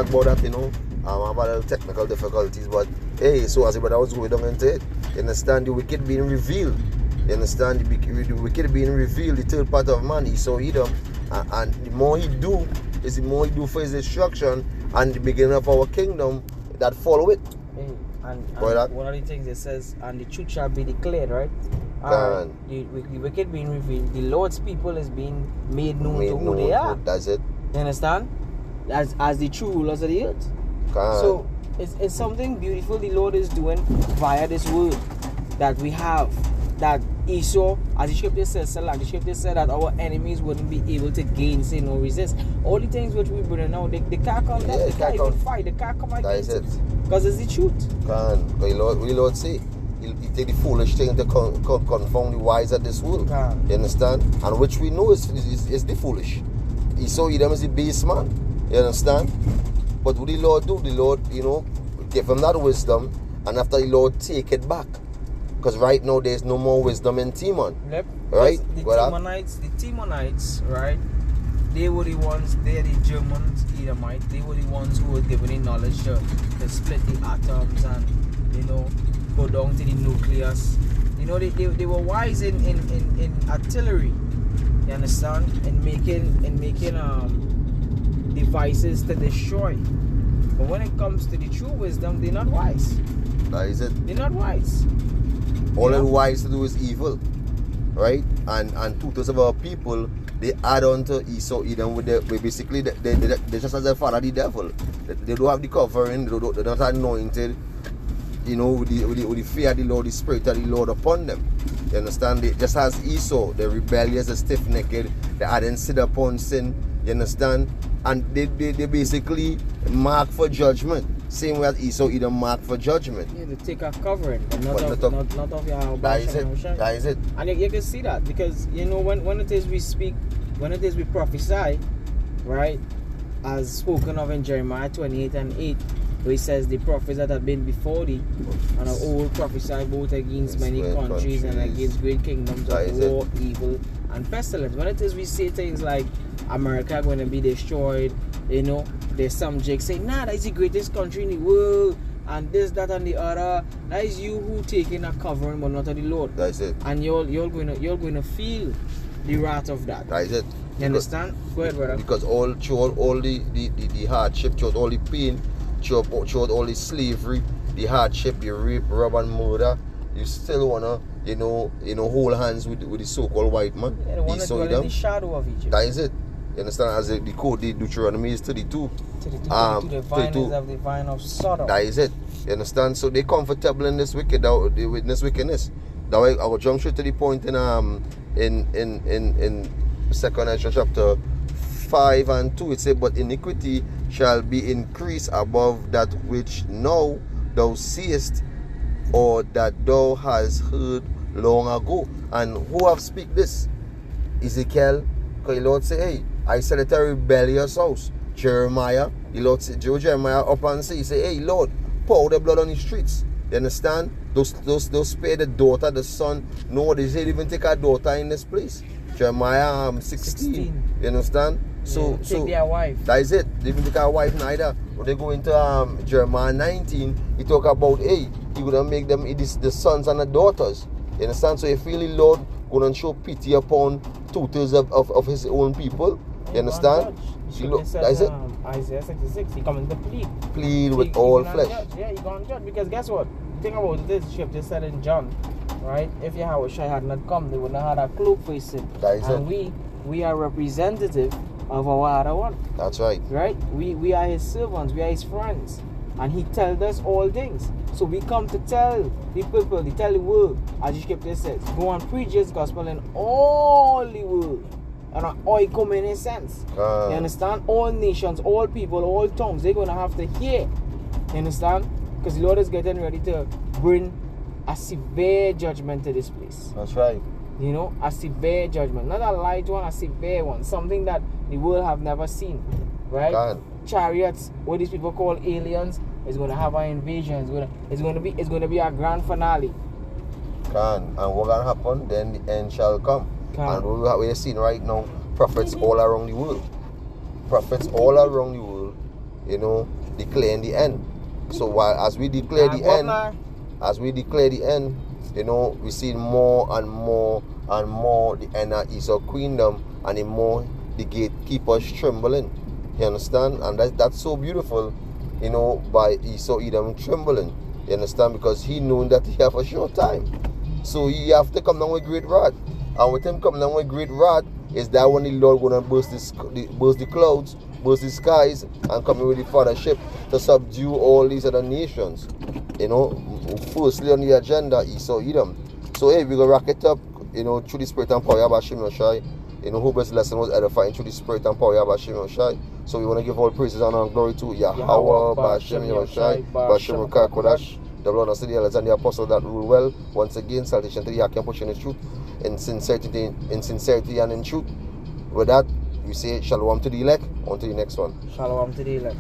talk about that, I have a little technical difficulties, but hey, so as I was going down into it, you understand the wicked being revealed. You understand the wicked being revealed, the third part of man, Esau, Edom, and the more he do, is the more he do for his destruction and the beginning of our kingdom that follow it. Hey, and one of the things it says, and the truth shall be declared, right? The wicked being revealed, the Lord's people is being made known to who they are. That's it. You understand? As the true rulers of the earth. So it's something beautiful the Lord is doing via this word that we have. That Esau, as the scripture says, the scripture said that our enemies wouldn't be able to gainsay nor resist. All the things which we bring now, they can't come, they can't even fight, they can't come against it. Because it's the truth. We Lord say, he take the foolish thing to confound the wise of this world. You understand? And which we know is the foolish. Esau, Edom is the base man. You understand? But what the Lord do? The Lord, give him that wisdom, and after the Lord take it back. Because right now there's no more wisdom in Timon. Yep. Right? The Timonites, right? They were the ones, they're the Germans, Edomites, they were the ones who were given the knowledge to split the atoms and, go down to the nucleus. They were wise in artillery. You understand? In making devices to destroy. But when it comes to the true wisdom, they're not wise. That is it. They're not wise. All they're wise to do is evil, right? And 2/3 of our people, they add on to Esau, Edom with basically they just as their father the devil. They don't have the covering, they're not anointed, with the fear of the Lord, the spirit of the Lord upon them. You understand? They just as Esau, they're rebellious, they're stiff-necked, they hadn't sit upon sin. You understand? And they basically mark for judgment. Same way as Esau, Edom mark for judgment. Yeah, they take a covering, but not of your that is it. And you can see that because when it is we speak, when it is we prophesy, right? As spoken of in Jeremiah 28:8, where he says the prophets that have been before thee and of old prophesy both against many countries and against great kingdoms of war, evil, and pestilence. When it is we say things like America going to be destroyed, there's some Jake saying, nah, that's the greatest country in the world, and this, that, and the other. That is you who taking a covering, but not of the Lord. That's it. And you're going to feel the wrath of that. That is it. You understand? Go ahead, brother. Because all the hardship, throughout all the pain, throughout all the slavery, the hardship, the rape, rob, and murder, you still wanna, hold hands with the so-called white man. Yeah, they want to dwell in the shadow of Egypt. That is it. You understand? As the code, the Deuteronomy is 32. The vine is of the vine of Sodom. That is it. You understand? So they're comfortable in this wickedness. That way, I will jump straight to the point in 2 Ezra chapter 5 and 2. It says, but iniquity shall be increased above that which now thou seest, or that thou hast heard long ago. And who have speak this? Ezekiel. Because the Lord say, hey, I said it a rebellious house. Jeremiah, the Lord said, Jeremiah up and say, he say, hey Lord, pour the blood on the streets. You understand? Those spare the daughter, the son. No, they didn't even take a daughter in this place. Jeremiah 16. You understand? So take their wife. That is it. They didn't take a wife neither. When they go into Jeremiah 19, he talk about, hey, he gonna make them the sons and the daughters. You understand? So you feel the Lord gonna show pity upon 2/3 of his own people. You understand? That is it. Isaiah 66, he comes to plead with all flesh. Yeah, he gonna judge, because guess what? The thing about this scripture said in John, right? If Yahweh had not come, they would not have a cloak for his sin. That is and it. we are representative of our other one. That's right. Right? We are his servants, we are his friends. And he tells us all things. So we come to tell the people, to tell the world, as the scripture says, go and preach his gospel in all the world. And all common sense. You understand? All nations, all people, all tongues, they're going to have to hear. You understand? Because the Lord is getting ready to bring a severe judgment to this place. That's right. A severe judgment. Not a light one, a severe one. Something that the world have never seen. Right? God. Chariots, what these people call aliens, is going to have an invasion. It's going to be a grand finale. And what going to happen? Then the end shall come. And we're seeing right now prophets all around the world. Prophets all around the world. declaring the end. So while as we declare the end, we see more and more and more the inner Esau queendom, and the more the gatekeepers trembling. You understand? And that's so beautiful, by Esau Edom trembling. You understand? Because he knew that he have a short time. So he have to come down with great wrath. And with him coming down with great wrath, is that when the Lord gonna burst the clouds, burst the skies, and come in with the fathership to subdue all these other nations. Firstly on the agenda, Esau Edom. So hey, we gonna rock it up, through the spirit and power of Hashem Yoshai. Hope this lesson was edifying through the spirit and power of Hashem Yoshai. So we want to give all praises, honor, and glory to Yahweh, Hashem Yoshai, Hashem Kodash, the Lord of the Alexander Apostle that rule well. Once again, salutation to the Hakim pushing the truth in sincerity and in truth. With that, we say shalom to the elect. On to the next one. Shalom to the elect.